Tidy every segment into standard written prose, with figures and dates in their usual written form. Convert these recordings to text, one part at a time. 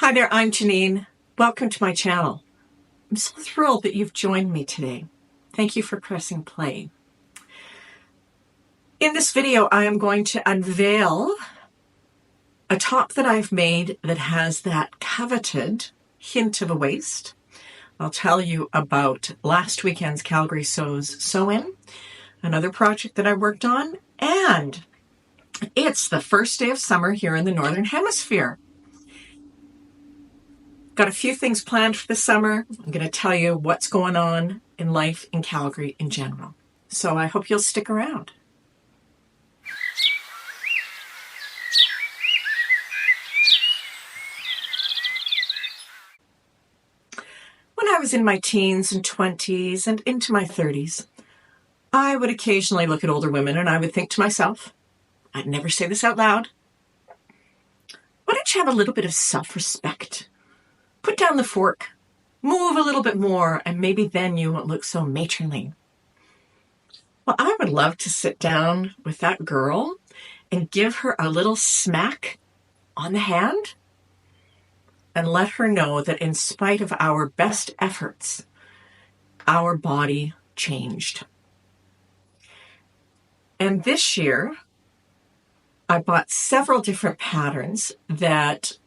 Hi there, I'm Janine. Welcome to my channel. I'm so thrilled that you've joined me today. Thank you for pressing play. In this video, I am going to unveil a top that I've made that has that coveted hint of a waist. I'll tell you about last weekend's Calgary Sews sew-in, another project that I worked on, and it's the first day of summer here in the Northern Hemisphere. Got a few things planned for the summer. I'm going to tell you what's going on in life in Calgary in general. So I hope you'll stick around. When I was in my teens and 20s and into my 30s, I would occasionally look at older women and I would think to myself, I'd never say this out loud, why don't you have a little bit of self-respect? Put down the fork, move a little bit more, and maybe then you won't look so matronly. Well, I would love to sit down with that girl and give her a little smack on the hand and let her know that in spite of our best efforts, our body changed. And this year, I bought several different patterns that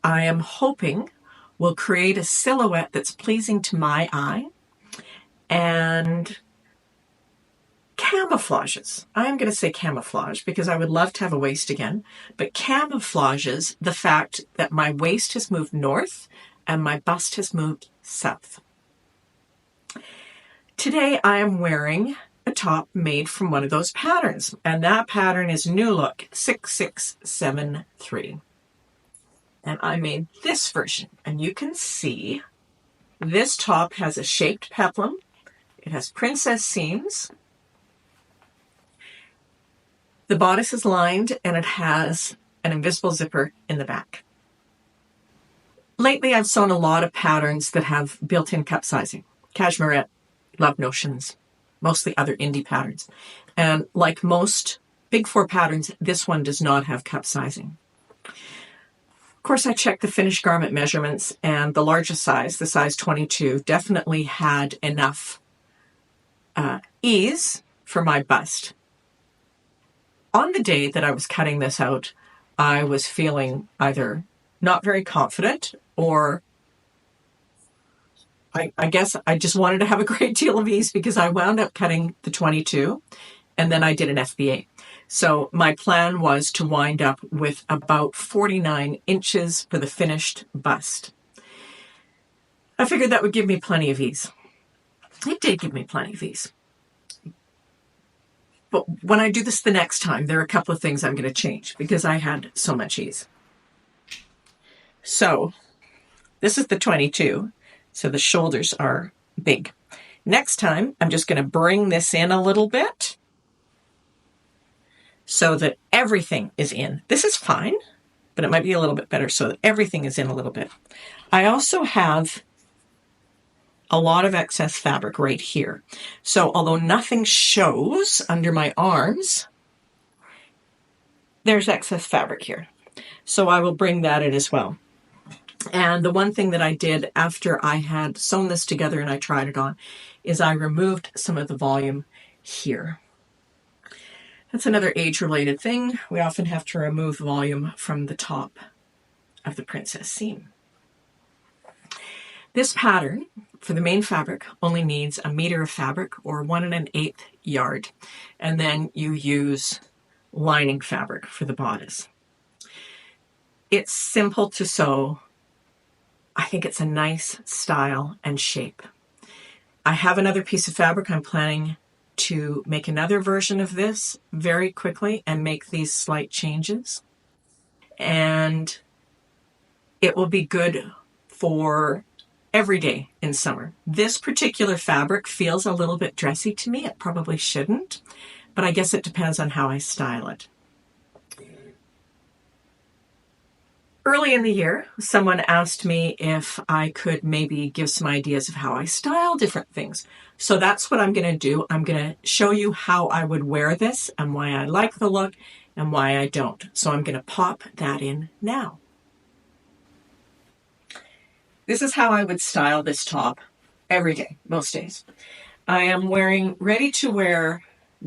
I am hoping will create a silhouette that's pleasing to my eye and camouflages. I'm going to say camouflage because I would love to have a waist again, but camouflages the fact that my waist has moved north and my bust has moved south. Today I am wearing a top made from one of those patterns, and that pattern is New Look 6673. And I made this version, and you can see this top has a shaped peplum. It has princess seams. The bodice is lined, and it has an invisible zipper in the back. Lately, I've sewn a lot of patterns that have built-in cup sizing. Cashmerette, Love Notions, mostly other indie patterns. And like most Big Four patterns, this one does not have cup sizing. Of course, I checked the finished garment measurements, and the largest size, the size 22, definitely had enough ease for my bust. On the day that I was cutting this out, I was feeling either not very confident or I guess I just wanted to have a great deal of ease because I wound up cutting the 22 and then I did an FBA. So my plan was to wind up with about 49 inches for the finished bust. I figured that would give me plenty of ease. It did give me plenty of ease. But when I do this the next time, there are a couple of things I'm going to change because I had so much ease. So this is the 22. So the shoulders are big. Next time, I'm just going to bring this in a little bit so that everything is in. This is fine, but it might be a little bit better so that everything is in a little bit. I also have a lot of excess fabric right here. So although nothing shows under my arms, there's excess fabric here. So I will bring that in as well. And the one thing that I did after I had sewn this together and I tried it on is I removed some of the volume here. That's another age-related thing. We often have to remove volume from the top of the princess seam. This pattern for the main fabric only needs 1 meter of fabric or 1 1/8 yard. And then you use lining fabric for the bodice. It's simple to sew. I think it's a nice style and shape. I have another piece of fabric. I'm planning to make another version of this very quickly and make these slight changes. And it will be good for every day in summer. This particular fabric feels a little bit dressy to me. It probably shouldn't, but I guess it depends on how I style it. Early in the year, someone asked me if I could maybe give some ideas of how I style different things. So that's what I'm going to do. I'm going to show you how I would wear this and why I like the look and why I don't. So I'm going to pop that in now. This is how I would style this top every day, most days. I am wearing ready-to-wear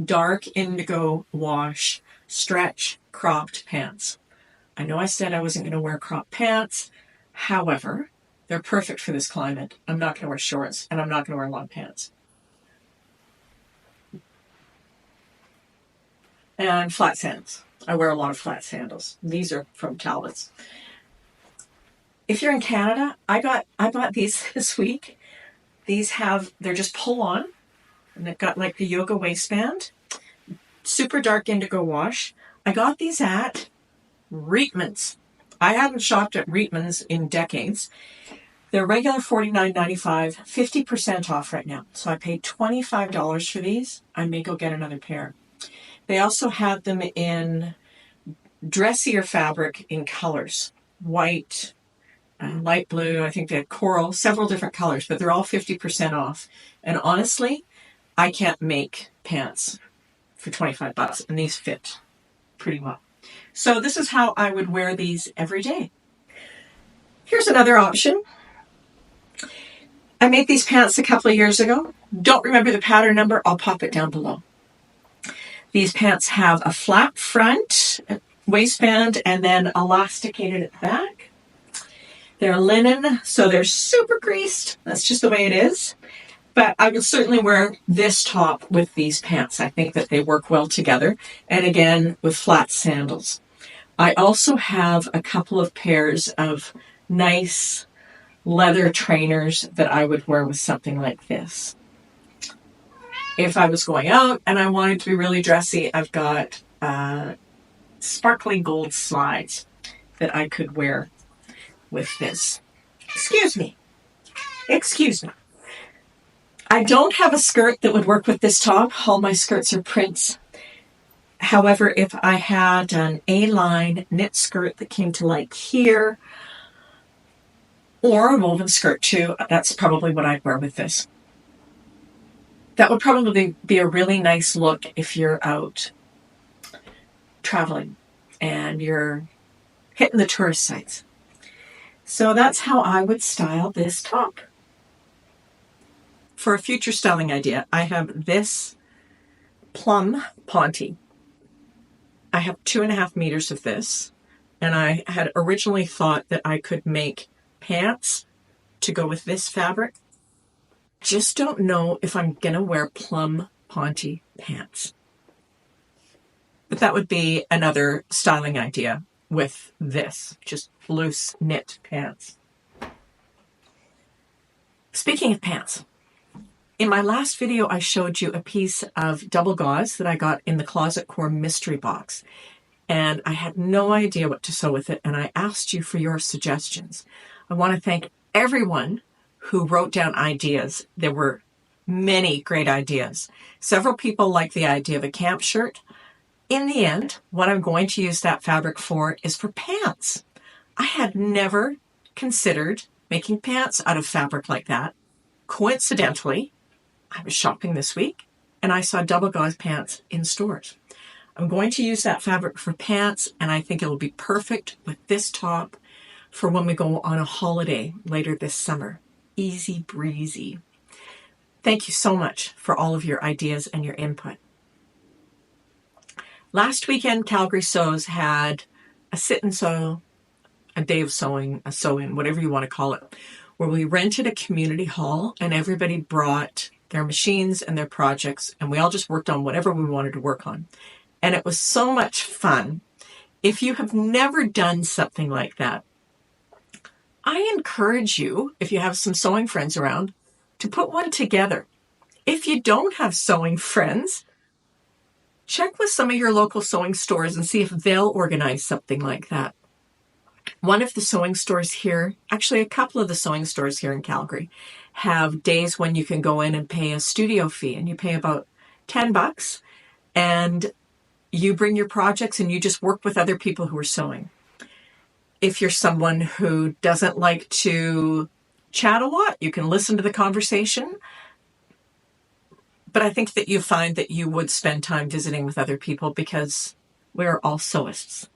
dark indigo wash stretch cropped pants. I know I said I wasn't going to wear cropped pants. However, they're perfect for this climate. I'm not going to wear shorts, and I'm not going to wear long pants. And flat sandals. I wear a lot of flat sandals. These are from Talbot's. If you're in Canada, I bought these this week. They're just pull on, and they've got like the yoga waistband. Super dark indigo wash. I got these at Reitman's. I haven't shopped at Reitman's in decades. They're regular $49.95, 50% off right now. So I paid $25 for these. I may go get another pair. They also have them in dressier fabric in colors. White, light blue, I think they had coral, several different colors, but they're all 50% off. And honestly, I can't make pants for $25, and these fit pretty well. So this is how I would wear these every day. Here's another option. I made these pants a couple of years ago. Don't remember the pattern number. I'll pop it down below. These pants have a flat front, waistband, and then elasticated at the back. They're linen, so they're super creased. That's just the way it is. But I would certainly wear this top with these pants. I think that they work well together. And again, with flat sandals. I also have a couple of pairs of nice leather trainers that I would wear with something like this. If I was going out and I wanted to be really dressy, I've got sparkly gold slides that I could wear with this. Excuse me. I don't have a skirt that would work with this top. All my skirts are prints. However, if I had an A-line knit skirt that came to like here, or a woven skirt too, that's probably what I'd wear with this. That would probably be a really nice look if you're out traveling and you're hitting the tourist sites. So that's how I would style this top. For a future styling idea, I have this plum ponte. I have 2.5 meters of this, and I had originally thought that I could make pants to go with this fabric. Just don't know if I'm going to wear plum ponte pants. But that would be another styling idea with this, just loose knit pants. Speaking of pants, in my last video, I showed you a piece of double gauze that I got in the Closet Core mystery box. And I had no idea what to sew with it, and I asked you for your suggestions. I want to thank everyone who wrote down ideas. There were many great ideas. Several people liked the idea of a camp shirt. In the end, what I'm going to use that fabric for is for pants. I had never considered making pants out of fabric like that. Coincidentally, I was shopping this week and I saw double gauze pants in stores. I'm going to use that fabric for pants, and I think it'll be perfect with this top for when we go on a holiday later this summer. Easy breezy. Thank you so much for all of your ideas and your input. Last weekend, Calgary Sews had a sit and sew, a day of sewing, a sew-in, whatever you want to call it, where we rented a community hall and everybody brought their machines and their projects, and we all just worked on whatever we wanted to work on. And it was so much fun. If you have never done something like that, I encourage you, if you have some sewing friends around, to put one together. If you don't have sewing friends, check with some of your local sewing stores and see if they'll organize something like that. One of the sewing stores here, actually a couple of the sewing stores here in Calgary, have days when you can go in and pay a studio fee, and you pay about $10, and you bring your projects and you just work with other people who are sewing. If you're someone who doesn't like to chat a lot, you can listen to the conversation. But I think that you find that you would spend time visiting with other people because we're all sewists.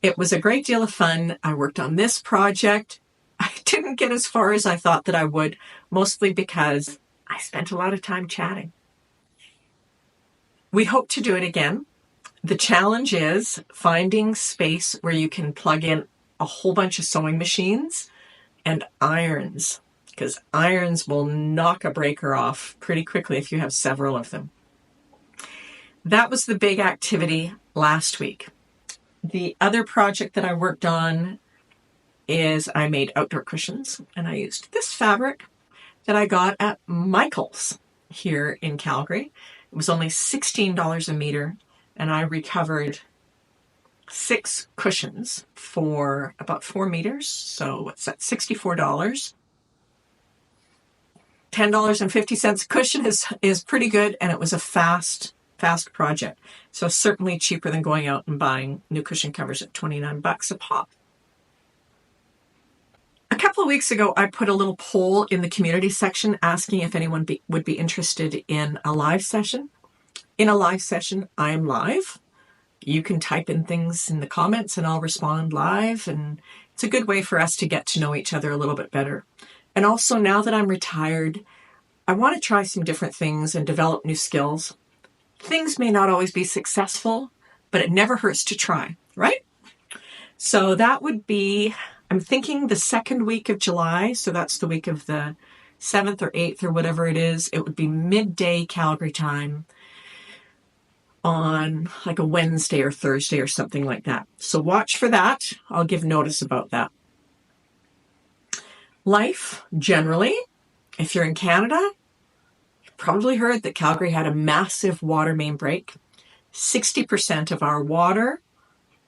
It was a great deal of fun. I worked on this project. I didn't didn't get as far as I thought that I would, mostly because I spent a lot of time chatting. We hope to do it again. The challenge is finding space where you can plug in a whole bunch of sewing machines and irons, because irons will knock a breaker off pretty quickly if you have several of them. That was the big activity last week. The other project that I worked on is I made outdoor cushions, and I used this fabric that I got at Michael's here in Calgary. It was only $16 a meter, and I recovered 6 cushions for about 4 meters. So what's that, $64? $10.50 a cushion is pretty good, and it was a fast project. So certainly cheaper than going out and buying new cushion covers at $29 a pop. A couple of weeks ago, I put a little poll in the community section asking if anyone would be interested in a live session. In a live session, I am live. You can type in things in the comments and I'll respond live. And it's a good way for us to get to know each other a little bit better. And also, now that I'm retired, I want to try some different things and develop new skills. Things may not always be successful, but it never hurts to try, right? So that would be, I'm thinking the second week of July. So that's the week of the 7th or 8th or whatever it is. It would be midday Calgary time on like a Wednesday or Thursday or something like that. So watch for that. I'll give notice about that. Life, generally, if you're in Canada, you probably heard that Calgary had a massive water main break. 60% of our water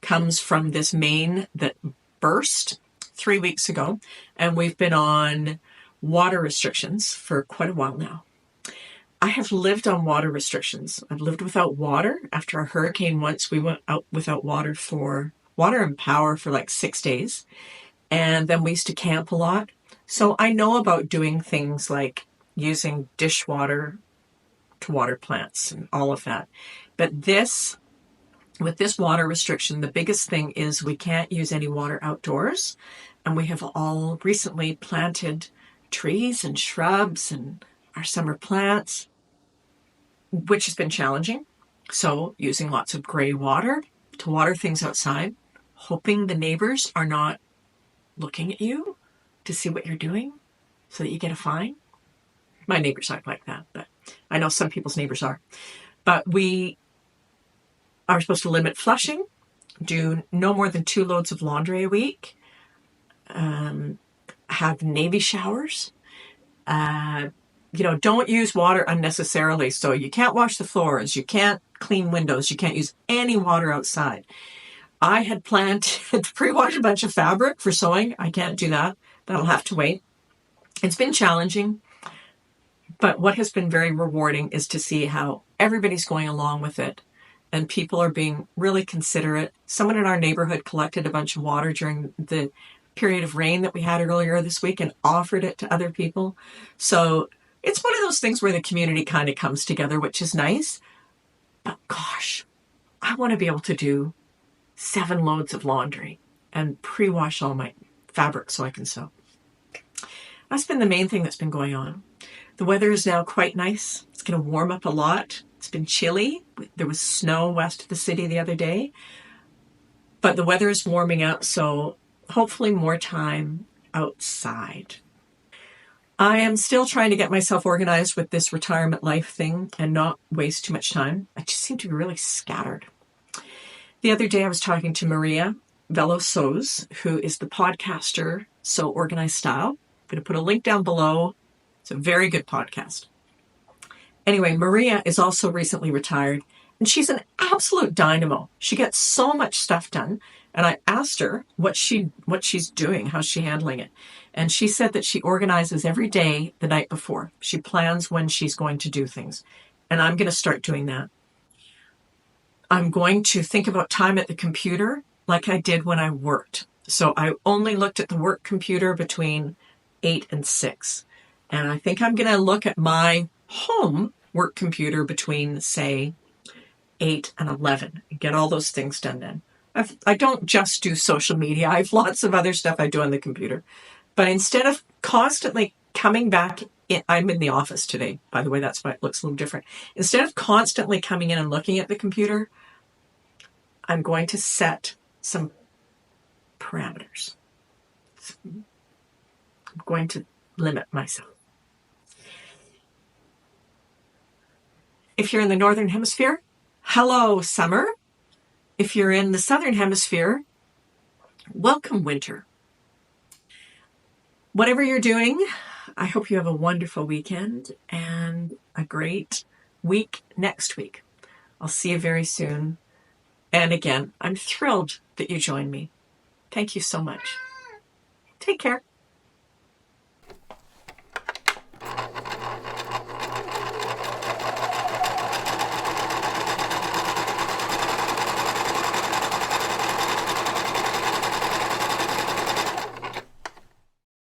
comes from this main that burst 3 weeks ago, and we've been on water restrictions for quite a while now. I have lived on water restrictions. I've lived without water. After a hurricane once, we went out without water and power for like 6 days. And then we used to camp a lot. So I know about doing things like using dishwater to water plants and all of that. But with this water restriction, the biggest thing is we can't use any water outdoors. And we have all recently planted trees and shrubs and our summer plants, which has been challenging. So using lots of gray water to water things outside, hoping the neighbors are not looking at you to see what you're doing so that you get a fine. My neighbors aren't like that, but I know some people's neighbors are. But we are supposed to limit flushing, do no more than 2 loads of laundry a week, have Navy showers, don't use water unnecessarily. So you can't wash the floors, you can't clean windows, you can't use any water outside. I had planned to pre-wash a bunch of fabric for sewing. I can't do that. That'll have to wait. It's been challenging, but what has been very rewarding is to see how everybody's going along with it and people are being really considerate. Someone in our neighborhood collected a bunch of water during the period of rain that we had earlier this week and offered it to other people. So it's one of those things where the community kind of comes together, which is nice. But gosh, I want to be able to do 7 loads of laundry and pre-wash all my fabric so I can sew. That's been the main thing that's been going on. The weather is now quite nice. It's going to warm up a lot. It's been chilly. There was snow west of the city the other day. But the weather is warming up, so hopefully more time outside. I am still trying to get myself organized with this retirement life thing and not waste too much time. I just seem to be really scattered. The other day I was talking to Maria Velo Sews, who is the podcaster Sew Organized Style. I'm going to put a link down below. It's a very good podcast. Anyway, Maria is also recently retired, and she's an absolute dynamo. She gets so much stuff done. And I asked her what she's doing, how's she handling it. And she said that she organizes every day the night before. She plans when she's going to do things. And I'm going to start doing that. I'm going to think about time at the computer like I did when I worked. So I only looked at the work computer between 8 and 6. And I think I'm going to look at my home work computer between, say, 8 and 11 and get all those things done then. I don't just do social media. I have lots of other stuff I do on the computer. But instead of constantly coming back in, I'm in the office today, by the way, that's why it looks a little different. Instead of constantly coming in and looking at the computer, I'm going to set some parameters. I'm going to limit myself. If you're in the Northern Hemisphere, hello, summer. If you're in the Southern Hemisphere, welcome, winter. Whatever you're doing, I hope you have a wonderful weekend and a great week next week. I'll see you very soon. And again, I'm thrilled that you joined me. Thank you so much. Take care.